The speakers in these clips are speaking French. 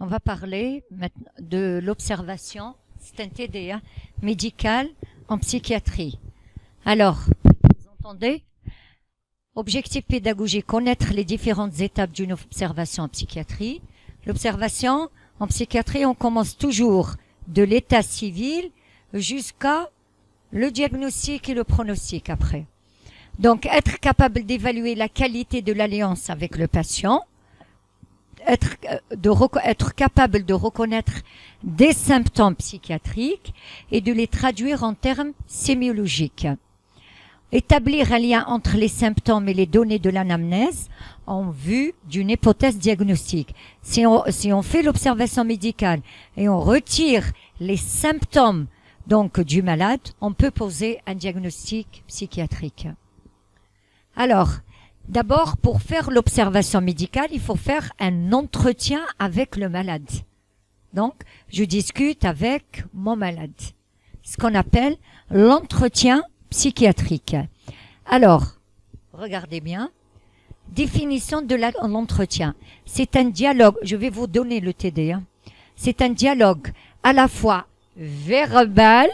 On va parler maintenant de l'observation, c'est un TDA médical en psychiatrie. Alors, vous entendez? Objectif pédagogique, connaître les différentes étapes d'une observation en psychiatrie. L'observation en psychiatrie, on commence toujours de l'état civil jusqu'à le diagnostic et le pronostic après. Donc, être capable d'évaluer la qualité de l'alliance avec le patient, être capable de reconnaître des symptômes psychiatriques et de les traduire en termes sémiologiques. Établir un lien entre les symptômes et les données de l'anamnèse en vue d'une hypothèse diagnostique. Si on fait l'observation médicale et on retire les symptômes donc du malade, on peut poser un diagnostic psychiatrique. Alors, d'abord, pour faire l'observation médicale, il faut faire un entretien avec le malade. Donc, je discute avec mon malade. Ce qu'on appelle l'entretien psychiatrique. Alors, regardez bien. Définition de l'entretien. C'est un dialogue, je vais vous donner le TD. C'est un dialogue à la fois verbal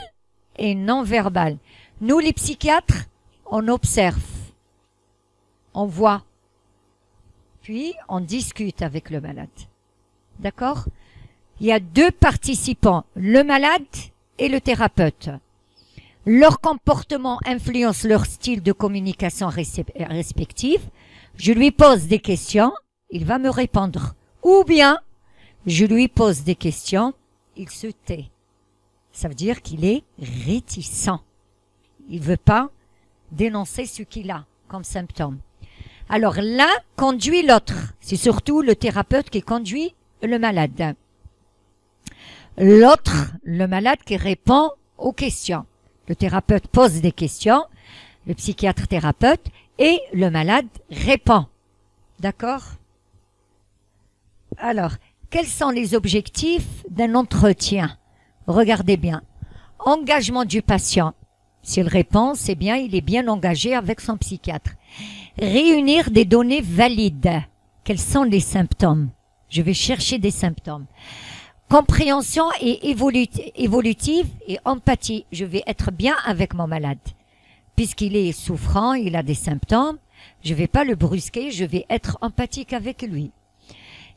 et non verbal. Nous, les psychiatres, on observe. On voit, puis on discute avec le malade. D'accord? Il y a deux participants, le malade et le thérapeute. Leur comportement influence leur style de communication respectif. Je lui pose des questions, il va me répondre. Ou bien, je lui pose des questions, il se tait. Ça veut dire qu'il est réticent. Il ne veut pas dénoncer ce qu'il a comme symptôme. Alors l'un conduit l'autre. C'est surtout le thérapeute qui conduit le malade. L'autre, le malade qui répond aux questions. Le thérapeute pose des questions, le psychiatre thérapeute, et le malade répond. D'accord? Alors, quels sont les objectifs d'un entretien? Regardez bien. Engagement du patient. S'il répond, c'est bien, il est bien engagé avec son psychiatre. Réunir des données valides. Quels sont les symptômes? Je vais chercher des symptômes. Compréhension et évolutive et empathie. Je vais être bien avec mon malade. Puisqu'il est souffrant, il a des symptômes, je ne vais pas le brusquer, je vais être empathique avec lui.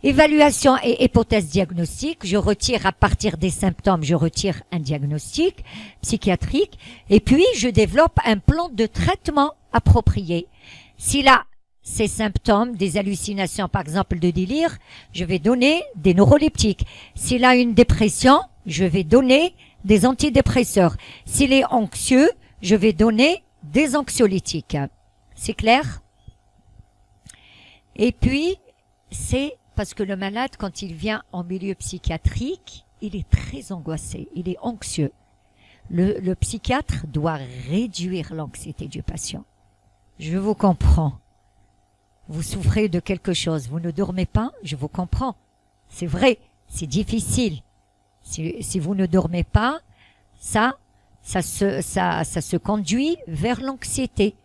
Évaluation et hypothèse diagnostique. Je retire à partir des symptômes, je retire un diagnostic psychiatrique. Et puis, je développe un plan de traitement approprié. S'il a ces symptômes, des hallucinations, par exemple, de délire, je vais donner des neuroleptiques. S'il a une dépression, je vais donner des antidépresseurs. S'il est anxieux, je vais donner des anxiolytiques. C'est clair? Et puis, c'est parce que le malade, quand il vient en milieu psychiatrique, il est très angoissé, il est anxieux. Le psychiatre doit réduire l'anxiété du patient. Je vous comprends. Vous souffrez de quelque chose, vous ne dormez pas, je vous comprends. C'est vrai, c'est difficile. Si vous ne dormez pas, ça se conduit vers l'anxiété.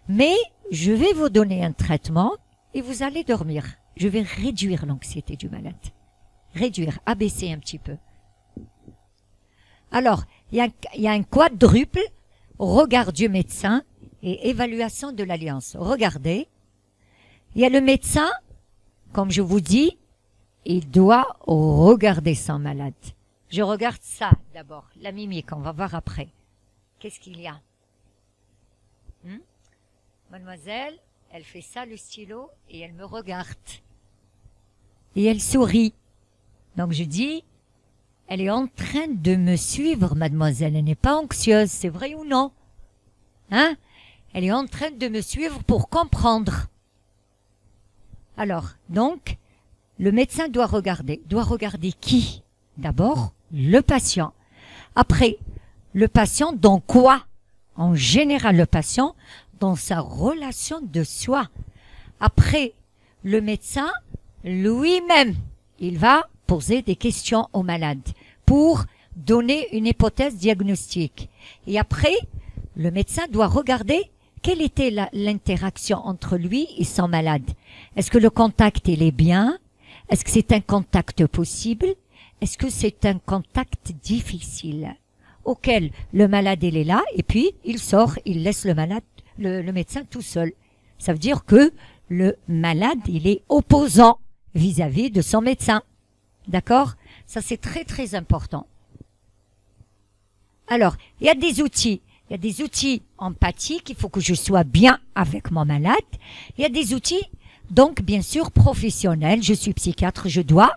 Mais je vais vous donner un traitement et vous allez dormir. Je vais réduire l'anxiété du malade. Réduire, abaisser un petit peu. Alors, il y a un quadruple, regard du médecin et évaluation de l'alliance. Regardez. Il y a le médecin, comme je vous dis, il doit regarder son malade. Je regarde ça d'abord, la mimique, on va voir après. Qu'est-ce qu'il y a? Mademoiselle, elle fait ça, le stylo, et elle me regarde. Et elle sourit. Donc je dis, elle est en train de me suivre, mademoiselle, elle n'est pas anxieuse, c'est vrai ou non? Hein? Elle est en train de me suivre pour comprendre. Alors, donc, le médecin doit regarder. Doit regarder qui? D'abord, le patient. Après, le patient dans quoi? En général, le patient dans sa relation de soi. Après, le médecin lui-même, il va poser des questions au malade pour donner une hypothèse diagnostique. Et après, le médecin doit regarder quelle était l'interaction entre lui et son malade. Est-ce que le contact, il est bien? Est-ce que c'est un contact possible? Est-ce que c'est un contact difficile? Auquel le malade il est là, et puis il sort, il laisse le malade, le médecin tout seul. Ça veut dire que le malade, il est opposant vis-à-vis de son médecin. D'accord? Ça, c'est très, très important. Alors, il y a des outils. Il y a des outils empathiques. Il faut que je sois bien avec mon malade. Il y a des outils, donc, bien sûr, professionnels. Je suis psychiatre. Je dois,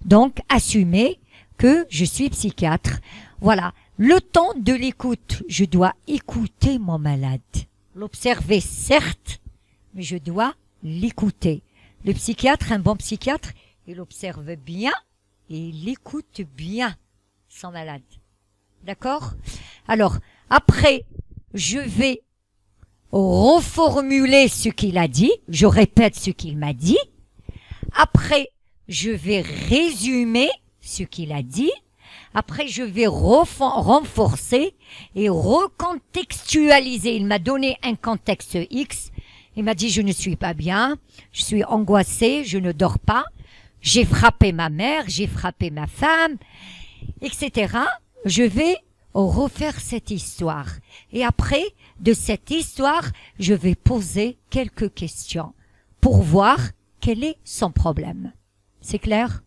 donc, assumer que je suis psychiatre. Voilà. Le temps de l'écoute. Je dois écouter mon malade. L'observer, certes, mais je dois l'écouter. Le psychiatre, un bon psychiatre, il observe bien et il écoute bien son malade. D'accord? Alors, après, je vais reformuler ce qu'il a dit. Je répète ce qu'il m'a dit. Après, je vais résumer ce qu'il a dit. Après, je vais renforcer et recontextualiser. Il m'a donné un contexte X. Il m'a dit, je ne suis pas bien, je suis angoissé, je ne dors pas, j'ai frappé ma mère, j'ai frappé ma femme, etc. Je vais refaire cette histoire. Et après, de cette histoire, je vais poser quelques questions pour voir quel est son problème. C'est clair?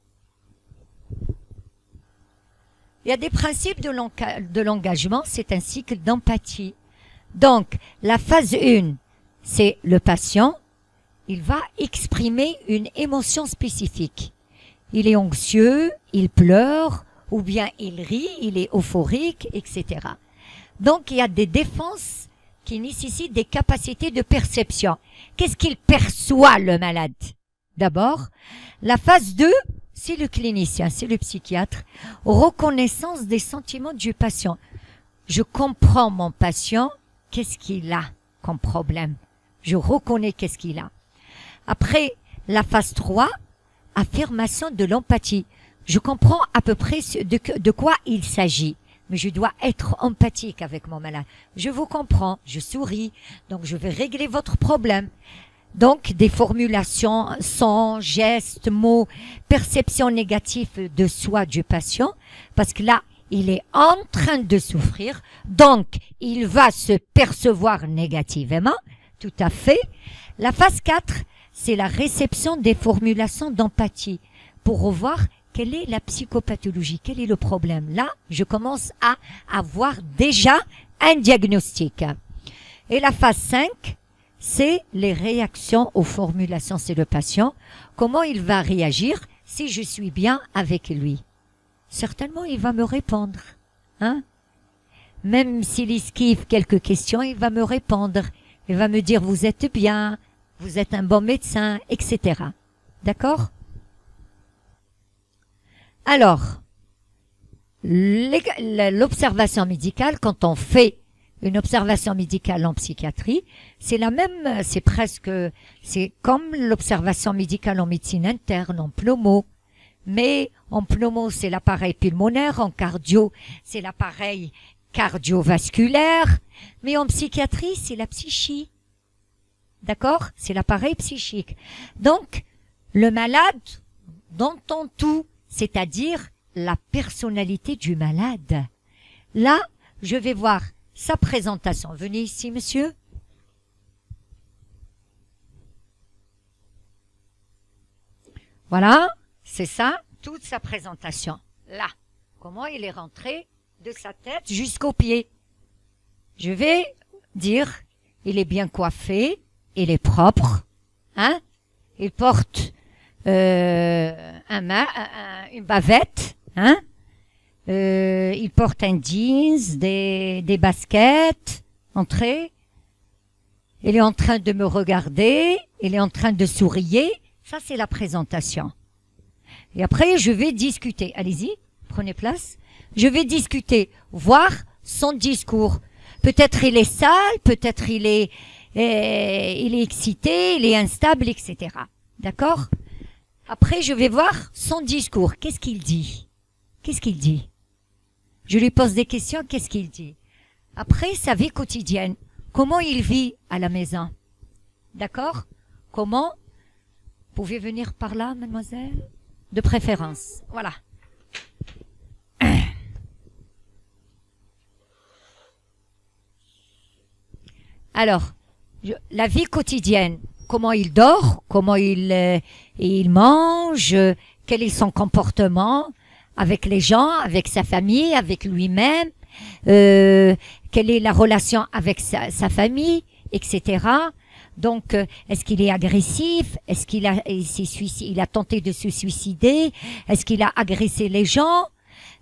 Il y a des principes de l'engagement, c'est un cycle d'empathie. Donc, la phase 1, c'est le patient, il va exprimer une émotion spécifique. Il est anxieux, il pleure, ou bien il rit, il est euphorique, etc. Donc, il y a des défenses qui nécessitent des capacités de perception. Qu'est-ce qu'il perçoit, le malade? D'abord, la phase 2, c'est le clinicien, c'est le psychiatre. Reconnaissance des sentiments du patient. Je comprends mon patient, qu'est-ce qu'il a comme problème? Je reconnais qu'est-ce qu'il a. Après, la phase 3, affirmation de l'empathie. Je comprends à peu près de quoi il s'agit, mais je dois être empathique avec mon malade. Je vous comprends, je souris, donc je vais régler votre problème. Donc, des formulations, sons, gestes, mots, perception négative de soi du patient, parce que là, il est en train de souffrir, donc il va se percevoir négativement, tout à fait. La phase 4, c'est la réception des formulations d'empathie, pour revoir quelle est la psychopathologie, quel est le problème. Là, je commence à avoir déjà un diagnostic. Et la phase 5, c'est les réactions aux formulations. C'est le patient. Comment il va réagir si je suis bien avec lui? Certainement, il va me répondre. Hein? Même s'il esquive quelques questions, il va me répondre. Il va me dire, vous êtes bien, vous êtes un bon médecin, etc. D'accord? Alors, l'observation médicale, quand on fait une observation médicale en psychiatrie, c'est la même, c'est comme l'observation médicale en médecine interne, en pneumo. Mais en pneumo, c'est l'appareil pulmonaire, en cardio, c'est l'appareil cardiovasculaire, mais en psychiatrie, c'est la psychie. D'accord? C'est l'appareil psychique. Donc, le malade, dans ton tout, c'est-à-dire la personnalité du malade. Là, je vais voir sa présentation. Venez ici, monsieur. Voilà, c'est ça, toute sa présentation. Là, comment il est rentré de sa tête jusqu'aux pieds. Je vais dire, il est bien coiffé, il est propre, hein? Il porte une bavette, hein? Il porte un jeans, des baskets, entrée. Il est en train de me regarder, il est en train de sourire. Ça, c'est la présentation. Et après, je vais discuter. Allez-y, prenez place. Je vais discuter, voir son discours. Peut-être il est sale, peut-être il est excité, il est instable, etc. D'accord? Après, je vais voir son discours. Qu'est-ce qu'il dit? Qu'est-ce qu'il dit? Je lui pose des questions, qu'est-ce qu'il dit? Après, sa vie quotidienne. Comment il vit à la maison? D'accord? Comment? Vous pouvez venir par là, mademoiselle? de préférence. Voilà. Alors, la vie quotidienne, comment il dort, comment il mange, quel est son comportement avec les gens, avec sa famille, avec lui-même, quelle est la relation avec sa famille, etc. Donc, est-ce qu'il est agressif? Est-ce qu'il il a tenté de se suicider? Est-ce qu'il a agressé les gens?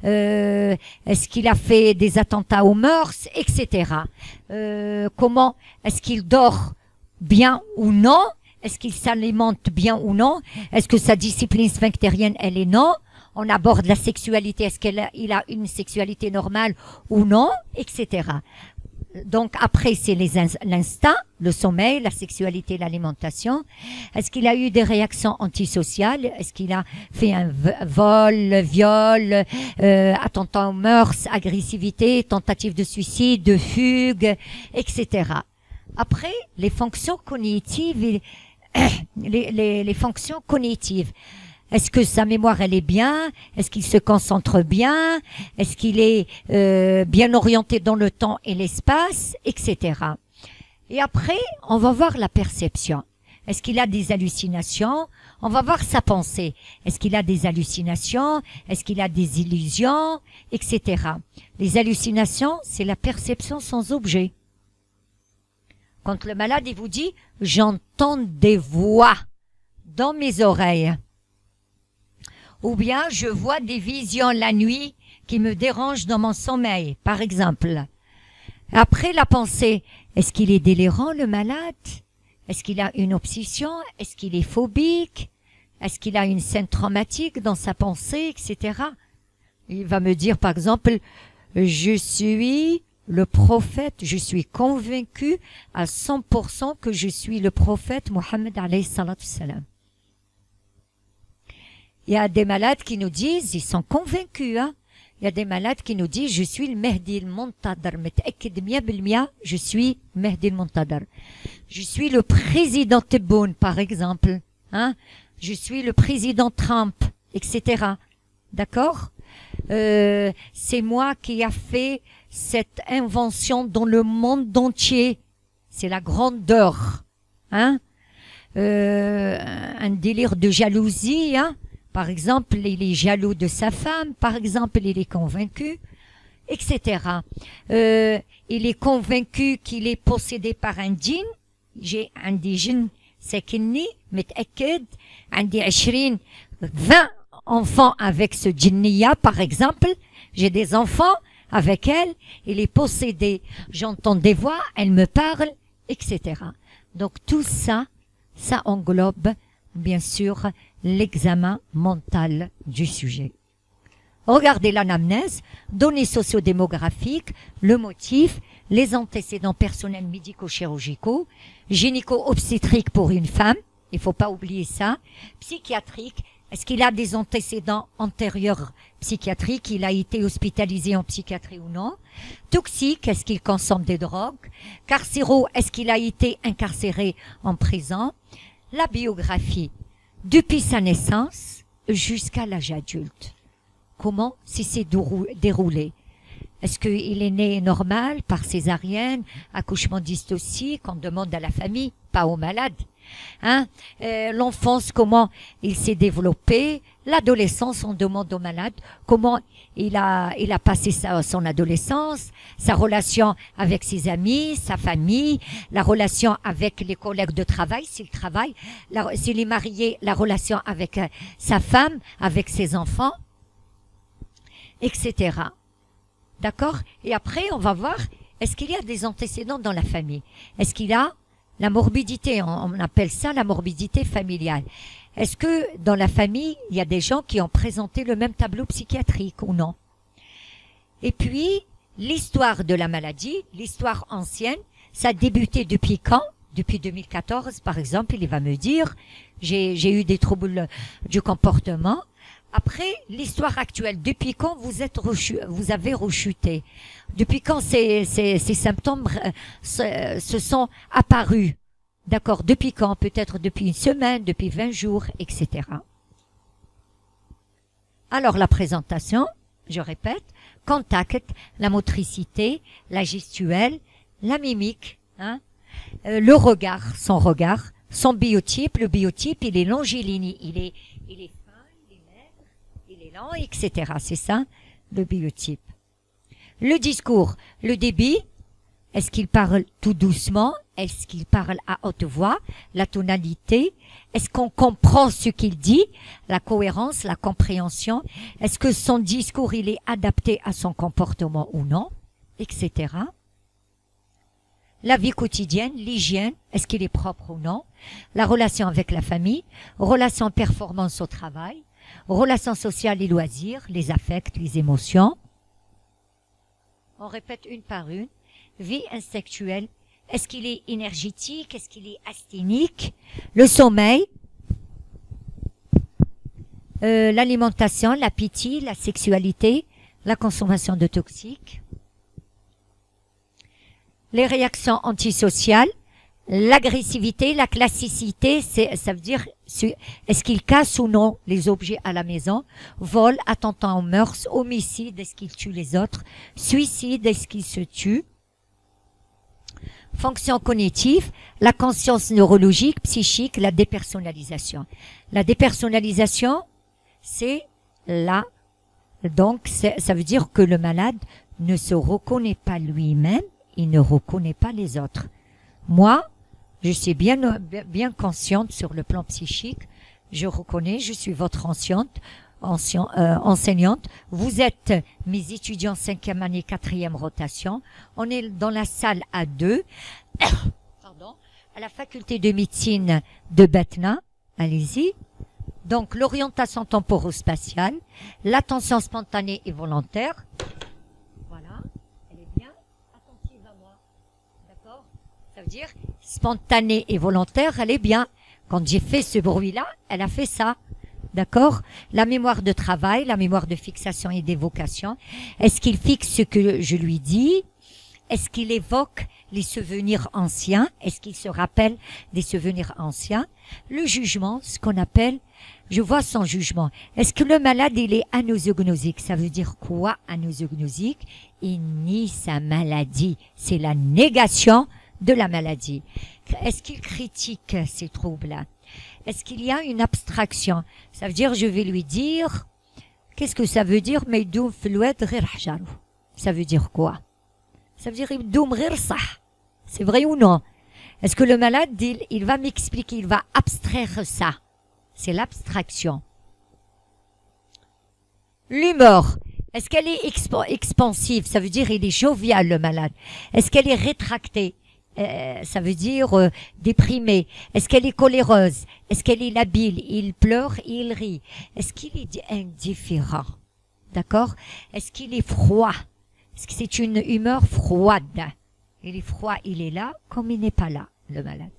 Est-ce qu'il a fait des attentats aux mœurs, etc. Comment est-ce qu'il dort bien ou non? Est-ce qu'il s'alimente bien ou non? Est-ce que sa discipline sphinctérienne, elle est non? On aborde la sexualité, est-ce qu'il a une sexualité normale ou non, etc. Donc après, c'est l'instinct, le sommeil, la sexualité, l'alimentation. Est-ce qu'il a eu des réactions antisociales? Est-ce qu'il a fait un vol, viol, attentat aux mœurs, agressivité, tentative de suicide, de fugue, etc. Après, les fonctions cognitives, les fonctions cognitives. Est-ce que sa mémoire, elle est bien? Est-ce qu'il se concentre bien? Est-ce qu'il est bien orienté dans le temps et l'espace, etc. Et après, on va voir la perception. Est-ce qu'il a des hallucinations? On va voir sa pensée. Est-ce qu'il a des hallucinations? Est-ce qu'il a des illusions, etc. Les hallucinations, c'est la perception sans objet. Quand le malade, il vous dit « j'entends des voix dans mes oreilles ». Ou bien, je vois des visions la nuit qui me dérangent dans mon sommeil, par exemple. Après, la pensée, est-ce qu'il est délirant, le malade? Est-ce qu'il a une obsession? Est-ce qu'il est phobique? Est-ce qu'il a une scène traumatique dans sa pensée, etc. Il va me dire, par exemple, je suis le prophète, je suis convaincu à 100% que je suis le prophète Mohammed alayhi salatu salam. Il y a des malades qui nous disent, ils sont convaincus, hein. Il y a des malades qui nous disent, je suis le Mahdi al-Muntadar, je suis Mahdi al-Muntadar. Je suis le président Tebboune, par exemple, hein. Je suis le président Trump, etc. D'accord? C'est moi qui a fait cette invention dans le monde entier. C'est la grandeur, hein. Un délire de jalousie, hein. Par exemple, il est jaloux de sa femme, par exemple, il est convaincu, etc. Il est convaincu qu'il est possédé par un djinn. J'ai un djinn ساكنني متأكد عندي 20 enfants avec ce djinniya, par exemple. J'ai des enfants avec elle, il est possédé. J'entends des voix, elle me parle, etc. Donc tout ça, ça englobe, bien sûr, l'examen mental du sujet. Regardez l'anamnèse, données sociodémographiques, le motif, les antécédents personnels médico-chirurgicaux, gynéco-obstétriques pour une femme, il faut pas oublier ça, psychiatrique, est-ce qu'il a des antécédents antérieurs psychiatriques, il a été hospitalisé en psychiatrie ou non, toxique, est-ce qu'il consomme des drogues, carcéro, est-ce qu'il a été incarcéré en prison, la biographie, depuis sa naissance jusqu'à l'âge adulte. Comment s'est déroulé? Est-ce qu'il est né normal, par césarienne, accouchement dystocique? On demande à la famille, pas aux malades. Hein? L'enfance, comment il s'est développé? L'adolescence, on demande aux malades comment il a passé son adolescence, sa relation avec ses amis, sa famille, la relation avec les collègues de travail, s'il travaille, s'il est marié, la relation avec sa femme, avec ses enfants, etc. D'accord? Et après, on va voir, est-ce qu'il y a des antécédents dans la famille? Est-ce qu'il a la morbidité? On appelle ça la morbidité familiale. Est-ce que dans la famille, il y a des gens qui ont présenté le même tableau psychiatrique ou non? Et puis, l'histoire de la maladie, l'histoire ancienne, ça a débuté depuis quand? Depuis 2014, par exemple, il va me dire, j'ai eu des troubles du comportement. Après, l'histoire actuelle, depuis quand vous avez rechuté? Depuis quand ces symptômes se sont apparus? D'accord, depuis quand? Peut-être depuis une semaine, depuis 20 jours, etc. Alors, la présentation, je répète, contact, la motricité, la gestuelle, la mimique, hein, le regard, son biotype, le biotype, il est longiligne, il est fin, il est maigre, il est lent, etc. C'est ça, le biotype. Le discours, le débit, est-ce qu'il parle tout doucement? Est-ce qu'il parle à haute voix? La tonalité? Est-ce qu'on comprend ce qu'il dit? La cohérence, la compréhension? Est-ce que son discours, il est adapté à son comportement ou non? Etc. La vie quotidienne, l'hygiène, est-ce qu'il est propre ou non? La relation avec la famille, relation performance au travail, relations sociales et loisirs, les affects, les émotions. On répète une par une. Vie intellectuelle, est-ce qu'il est énergétique, est-ce qu'il est asthénique? Le sommeil, l'alimentation, l'appétit, la sexualité, la consommation de toxiques, les réactions antisociales, l'agressivité, la classicité, ça veut dire est-ce qu'il casse ou non les objets à la maison, vol, attentat aux mœurs, homicide, est-ce qu'il tue les autres, suicide, est-ce qu'il se tue, fonction cognitive, la conscience neurologique, psychique, la dépersonnalisation. La dépersonnalisation, c'est là, donc ça veut dire que le malade ne se reconnaît pas lui-même, il ne reconnaît pas les autres. Moi, je suis bien consciente sur le plan psychique, je reconnais, je suis votre enseignante. Vous êtes mes étudiants 5e année, 4e rotation. On est dans la salle A2, pardon, à la faculté de médecine de Betna. Allez-y. Donc, l'orientation temporo-spatiale, l'attention spontanée et volontaire. Voilà. Elle est bien attentive à moi. D'accord? Ça veut dire, spontanée et volontaire, elle est bien. Quand j'ai fait ce bruit-là, elle a fait ça. D'accord? La mémoire de travail, la mémoire de fixation et d'évocation. Est-ce qu'il fixe ce que je lui dis? Est-ce qu'il évoque les souvenirs anciens? Est-ce qu'il se rappelle des souvenirs anciens? Le jugement, ce qu'on appelle, je vois son jugement. Est-ce que le malade, il est anosognosique? Ça veut dire quoi, anosognosique? Il nie sa maladie. C'est la négation de la maladie. Est-ce qu'il critique ces troubles-là? Est-ce qu'il y a une abstraction? Ça veut dire, je vais lui dire, qu'est-ce que ça veut dire? Ça veut dire quoi? Ça veut dire, c'est vrai ou non? Est-ce que le malade, il va m'expliquer, il va abstraire ça? C'est l'abstraction. L'humeur, est-ce qu'elle est expansive? Ça veut dire, il est jovial, le malade. Est-ce qu'elle est rétractée? Ça veut dire déprimée. Est-ce qu'elle est coléreuse? Est-ce qu'elle est labile? Il pleure, il rit. Est-ce qu'il est indifférent? D'accord? Est-ce qu'il est froid? Est-ce que c'est une humeur froide? Il est froid, il est là, comme il n'est pas là, le malade.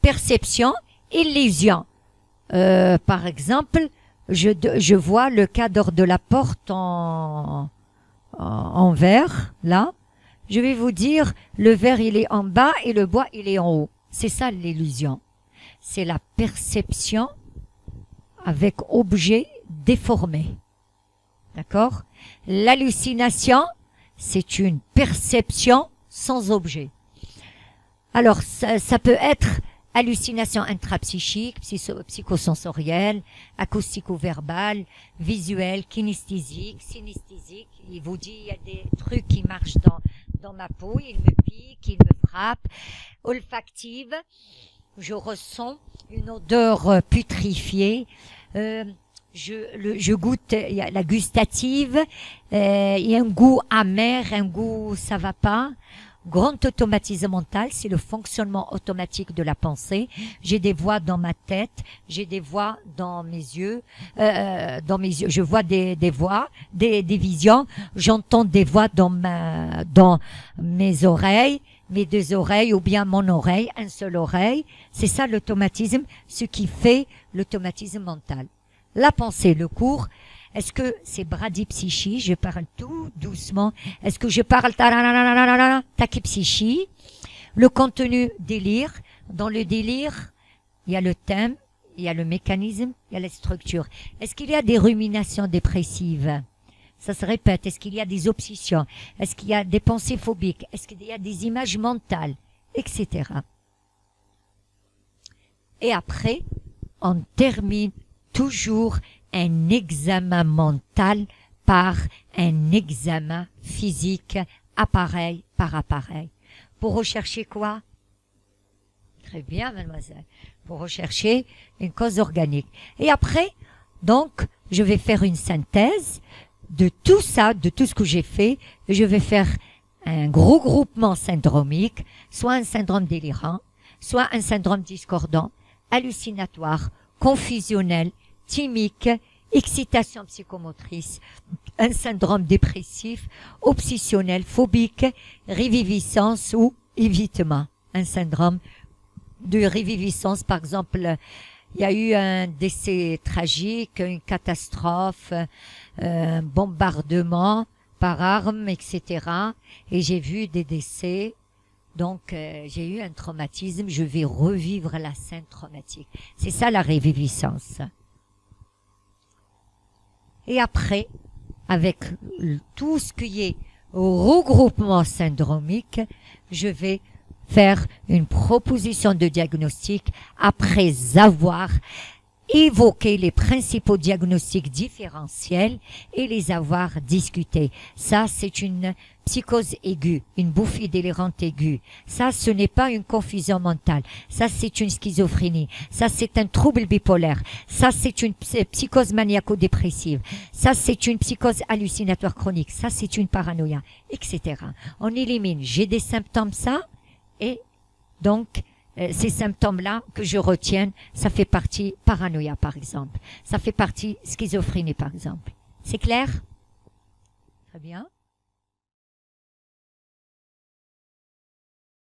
Perception, illusion. Par exemple, je vois le cadre de la porte en verre, là. Je vais vous dire, le verre, il est en bas et le bois, il est en haut. C'est ça l'illusion. C'est la perception avec objet déformé. D'accord? L'hallucination, c'est une perception sans objet. Alors, ça peut être hallucination intrapsychique, psychosensorielle, acoustico-verbale, visuelle, kinesthésique, synesthésique. Il vous dit, il y a des trucs qui marchent dans ma peau, il me pique, il me frappe. Olfactive, je ressens une odeur putrifiée. Je goûte, il y a la gustative, il y a un goût amer, un goût ça va pas. Grande automatisme mental, c'est le fonctionnement automatique de la pensée. J'ai des voix dans ma tête, j'ai des voix dans mes yeux, je vois des voix, des visions, j'entends des voix dans mes oreilles, mes deux oreilles ou bien mon oreille, un seul oreille. C'est ça l'automatisme, ce qui fait l'automatisme mental. La pensée, le cours. Est-ce que c'est bradypsychie? Je parle tout doucement. Est-ce que je parle tachypsychie? Le contenu délire. Dans le délire, il y a le thème, il y a le mécanisme, il y a la structure. Est-ce qu'il y a des ruminations dépressives? Ça se répète. Est-ce qu'il y a des obsessions? Est-ce qu'il y a des pensées phobiques? Est-ce qu'il y a des images mentales? Etc. Et après, on termine toujours un examen mental par un examen physique, appareil par appareil. Pour rechercher quoi? Très bien, mademoiselle. Pour rechercher une cause organique. Et après, donc, je vais faire une synthèse de tout ça, de tout ce que j'ai fait. Je vais faire un gros groupement syndromique, soit un syndrome délirant, soit un syndrome discordant, hallucinatoire, confusionnel, thymique, excitation psychomotrice, un syndrome dépressif, obsessionnel, phobique, réviviscence ou évitement. Un syndrome de réviviscence, par exemple, il y a eu un décès tragique, une catastrophe, un bombardement par arme, etc. Et j'ai vu des décès. Donc, j'ai eu un traumatisme, je vais revivre la scène traumatique. C'est ça la réviviscence. Et après, avec tout ce qui est regroupement syndromique, je vais faire une proposition de diagnostic après avoir évoqué les principaux diagnostics différentiels et les avoir discutés. Ça, c'est une psychose aiguë, une bouffie délirante aiguë. Ça, ce n'est pas une confusion mentale. Ça, c'est une schizophrénie. Ça, c'est un trouble bipolaire. Ça, c'est une psychose maniaco-dépressive. Ça, c'est une psychose hallucinatoire chronique. Ça, c'est une paranoïa, etc. On élimine. J'ai des symptômes, ça, et donc, ces symptômes-là que je retienne, ça fait partie paranoïa, par exemple. Ça fait partie schizophrénie, par exemple. C'est clair? Très bien.